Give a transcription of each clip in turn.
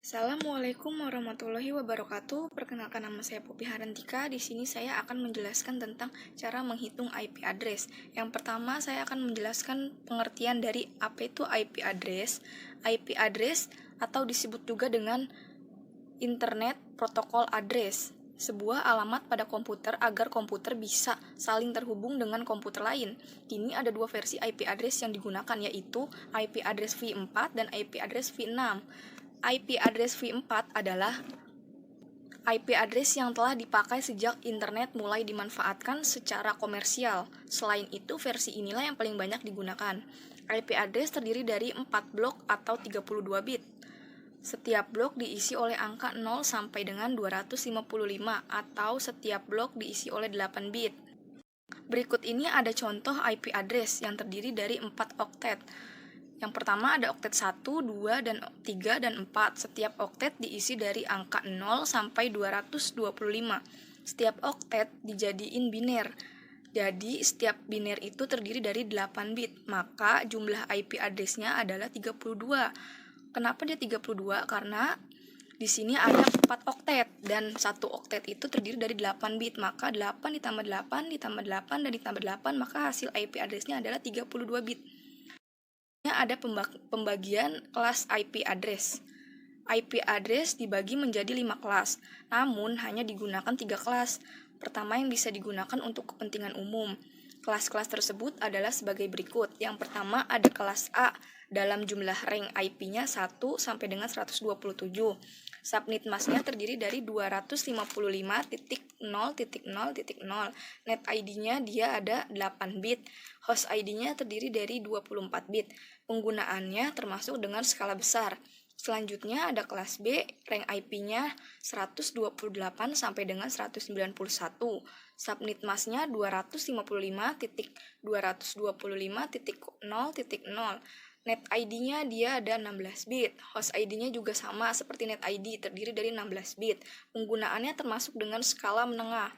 Assalamualaikum warahmatullahi wabarakatuh. Perkenalkan, nama saya Poppy Harantika. Di sini saya akan menjelaskan tentang cara menghitung IP address. Yang pertama, saya akan menjelaskan pengertian dari apa itu IP address. IP address atau disebut juga dengan Internet Protocol Address, sebuah alamat pada komputer agar komputer bisa saling terhubung dengan komputer lain. Kini ada dua versi IP address yang digunakan, yaitu IP address v4 dan IP address v6. IP address v4 adalah IP address yang telah dipakai sejak internet mulai dimanfaatkan secara komersial. Selain itu, versi inilah yang paling banyak digunakan. IP address terdiri dari 4 blok atau 32 bit. Setiap blok diisi oleh angka 0 sampai dengan 255 atau setiap blok diisi oleh 8 bit. Berikut ini ada contoh IP address yang terdiri dari 4 oktet. Yang pertama ada oktet 1, 2, dan 3, dan 4. Setiap oktet diisi dari angka 0 sampai 225. Setiap oktet dijadiin biner. Jadi setiap biner itu terdiri dari 8 bit. Maka jumlah IP address-nya adalah 32. Kenapa dia 32? Karena di sini ada 4 oktet dan satu oktet itu terdiri dari 8 bit. Maka 8 ditambah 8 ditambah 8 dan ditambah 8, maka hasil IP address-nya adalah 32 bit. Ada pembagian kelas IP address. IP address dibagi menjadi 5 kelas, namun hanya digunakan 3 kelas. Pertama yang bisa digunakan untuk kepentingan umum. Kelas-kelas tersebut adalah sebagai berikut. Yang pertama ada kelas A, dalam jumlah rank IP-nya 1 sampai dengan 127. Subnet mask-nya terdiri dari 255.0.0.0. Net ID-nya dia ada 8 bit. Host ID-nya terdiri dari 24 bit. Penggunaannya termasuk dengan skala besar. Selanjutnya ada kelas B, rank IP-nya 128 sampai dengan 191. Subnet mask-nya 255.225.0.0. Net ID-nya dia ada 16 bit. Host ID-nya juga sama seperti net ID, terdiri dari 16 bit. Penggunaannya termasuk dengan skala menengah.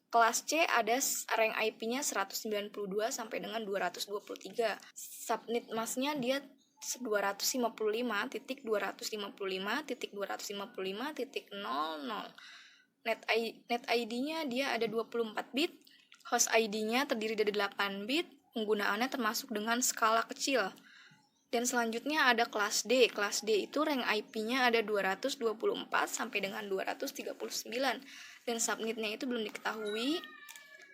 Kelas C ada rank IP-nya 192 sampai dengan 223. Subnet mask-nya dia 255.255.255.00. Net ID-nya dia ada 24 bit. Host ID-nya terdiri dari 8 bit. Penggunaannya termasuk dengan skala kecil. Dan selanjutnya ada kelas D. Kelas D itu rank IP-nya ada 224 sampai dengan 239. Dan subnetnya itu belum diketahui.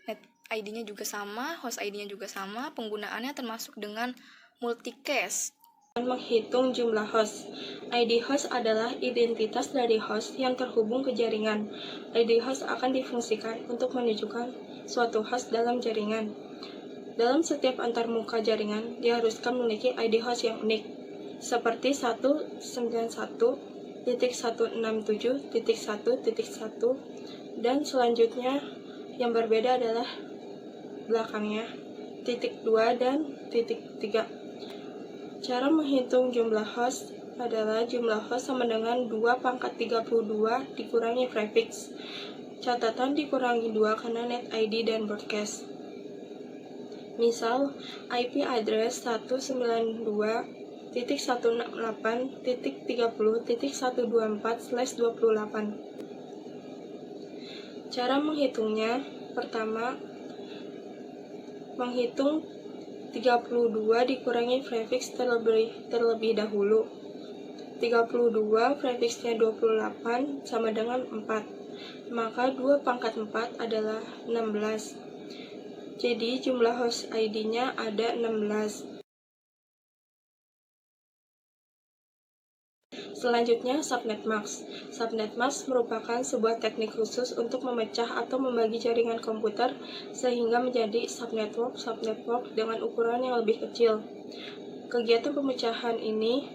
Net ID-nya juga sama, host ID-nya juga sama. Penggunaannya termasuk dengan multicast. Menghitung jumlah host. ID host adalah identitas dari host yang terhubung ke jaringan. ID host akan difungsikan untuk menunjukkan suatu host dalam jaringan. Dalam setiap antarmuka jaringan, diharuskan memiliki ID host yang unik, seperti 191.167.1.1, dan selanjutnya yang berbeda adalah belakangnya, titik 2 dan titik 3. Cara menghitung jumlah host adalah jumlah host sama dengan 2 pangkat 32 dikurangi prefix. Catatan dikurangi 2 karena net ID dan broadcast. Misal, IP address 192.168.30.124/28. Cara menghitungnya, pertama, menghitung 32 dikurangi prefix terlebih dahulu. 32 prefixnya 28 sama dengan 4. Maka 2 pangkat 4 adalah 16. Jadi jumlah host ID-nya ada 16. Selanjutnya, subnet mask. Subnet mask merupakan sebuah teknik khusus untuk memecah atau membagi jaringan komputer sehingga menjadi subnetwork dengan ukuran yang lebih kecil. Kegiatan pemecahan ini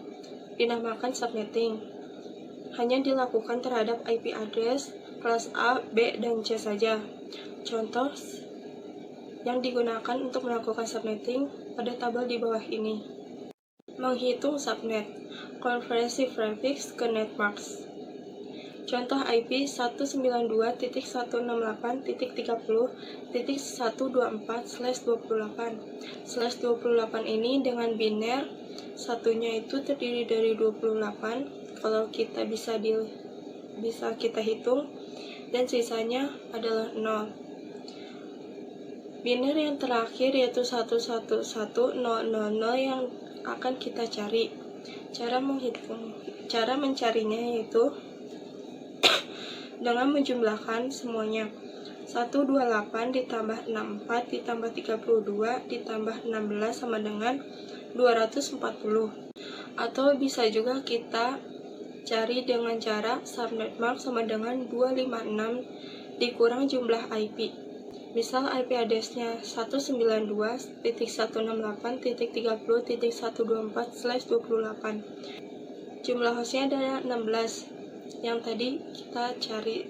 dinamakan subnetting. Hanya dilakukan terhadap IP address kelas A, B, dan C saja. Contoh yang digunakan untuk melakukan subnetting pada tabel di bawah ini. Menghitung subnet, konversi prefix ke netmask. Contoh IP 192.168.124/28. /28 ini dengan biner, satunya itu terdiri dari 28, kalau kita bisa kita hitung, dan sisanya adalah 0. Biner yang terakhir yaitu 111000 yang akan kita cari. Cara mencarinya yaitu dengan menjumlahkan semuanya. 128 ditambah 64 ditambah 32 ditambah 16 sama dengan 240. Atau bisa juga kita cari dengan cara subnet mark sama dengan 256 dikurang jumlah IP. Misal IP address-nya 192.168.30.124/28. Jumlah hostnya adalah 16. Yang tadi kita cari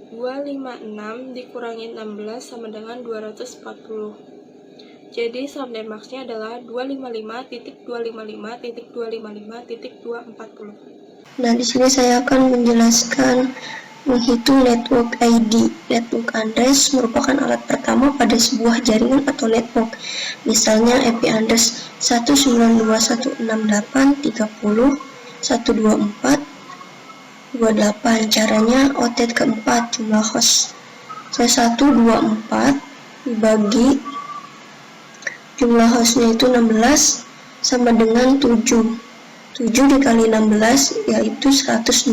256 dikurangi 16 sama dengan 240. Jadi subnet max-nya adalah 255.255.255.240. Nah, di sini saya akan menjelaskan menghitung network ID. Network address merupakan alat pertama pada sebuah jaringan atau network. Misalnya IP address 192.168.30.124.28. Caranya OTET keempat, jumlah host 124 dibagi jumlah hostnya itu 16 sama dengan 7 dikali 16 yaitu 112.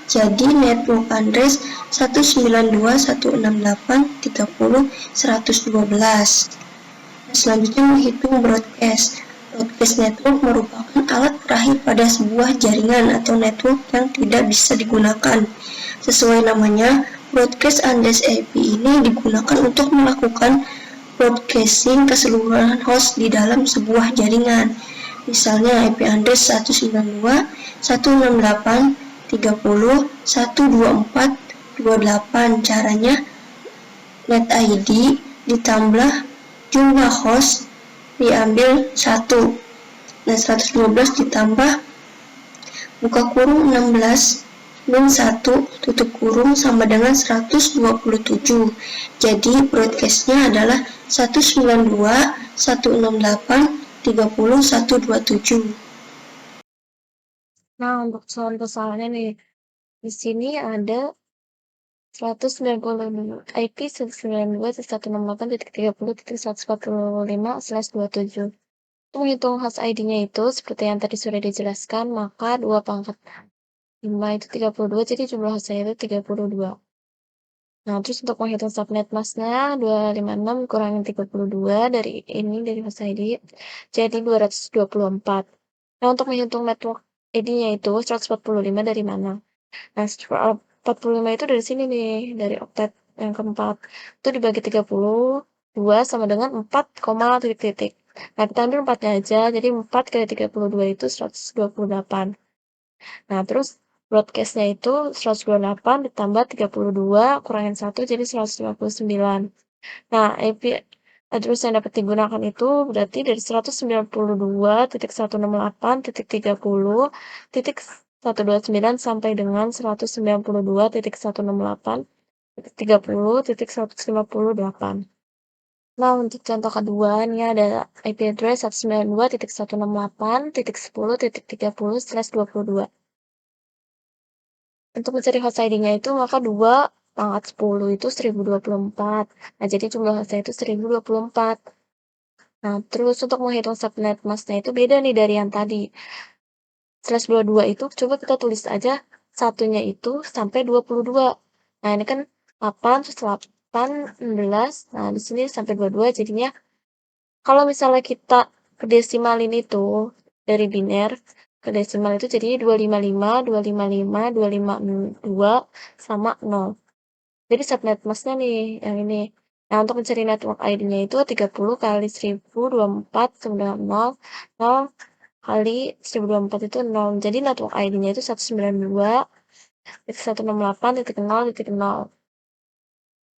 Jadi network address 192.168.30.112. Selanjutnya menghitung broadcast. Broadcast network merupakan alat terakhir pada sebuah jaringan atau network yang tidak bisa digunakan. Sesuai namanya, broadcast address IP ini digunakan untuk melakukan broadcasting keseluruhan host di dalam sebuah jaringan. Misalnya IP address 192.168.30.124.28. Caranya net ID ditambah jumlah host diambil 1. Nah, 112 ditambah buka kurung 16 min 1 tutup kurung sama dengan 127. Jadi broadcastnya adalah 192.168.30.127. Nah, untuk soal-soalnya nih, di sini ada 190 IP 192.168.30.145/27. Untuk menghitung hash ID-nya itu, seperti yang tadi sudah dijelaskan, maka 2 pangkat 5 itu 32, jadi jumlah hostnya itu 32. Nah, terus untuk menghitung subnet mask-nya, 256 kurangin 32 dari host ID, jadi 224. Nah, untuk menghitung network ID-nya itu 145 dari mana? Nah, 145 itu dari sini nih, dari oktet yang keempat. Itu dibagi 32 sama dengan 4, titik-titik. Nah, kita ambil 4-nya aja, jadi 4 kali 32 itu 128. Nah, terus broadcast-nya itu 128 ditambah 32 kurangin 1 jadi 159. Nah, IP address yang dapat digunakan itu berarti dari 192.168.30.129 sampai dengan 192.168.30.158. Nah, untuk contoh kedua, ini ada IP address 192.168.10.30/22. Untuk mencari host ID-nya itu, maka 2 pangkat 10 itu 1024. Nah, jadi jumlah hostnya itu 1024. Nah, terus untuk menghitung subnet mask-nya itu beda nih dari yang tadi. /22 itu coba kita tulis aja satunya itu sampai 22. Nah, ini kan 8 terus 8 16. Nah, di sini sampai 22 jadinya kalau misalnya kita ke desimalin itu dari biner ke desimal itu jadinya 255, 255, 252 sama 0. Jadi subnet mask-nya nih yang ini. Nah, untuk mencari network ID-nya itu 30 kali 1024 sama dengan 0, 0 kali 1024 itu 0. Jadi network ID-nya itu 192.168.0.0.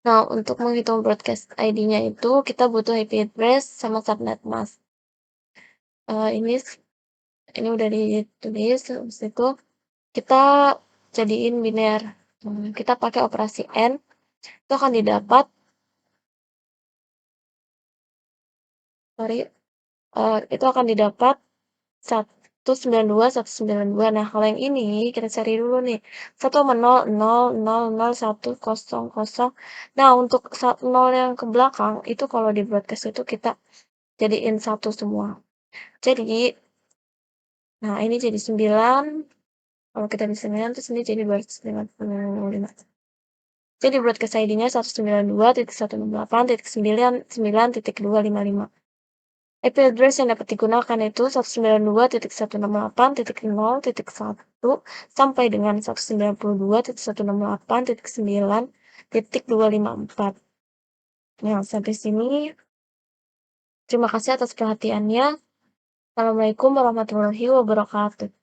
Nah, untuk menghitung broadcast ID-nya itu kita butuh IP address sama subnet mask. Ini udah ditulis, habis itu kita jadiin biner. Kita pakai operasi AND, itu akan didapat itu akan didapat 192. Nah, kalau yang ini kita cari dulu nih. 1,0000100. Nah, untuk 0 yang ke belakang itu kalau di broadcast itu kita jadiin 1 semua. Jadi, nah ini jadi 9. Kalau kita di 9, terus ini jadi 255. Jadi broadcast ID-nya 192.168.9.9.255. IP address yang dapat digunakan itu 192.168.0.1 sampai dengan 192.168.9.254. Nah, sampai sini. Terima kasih atas perhatiannya. Assalamualaikum warahmatullahi wabarakatuh.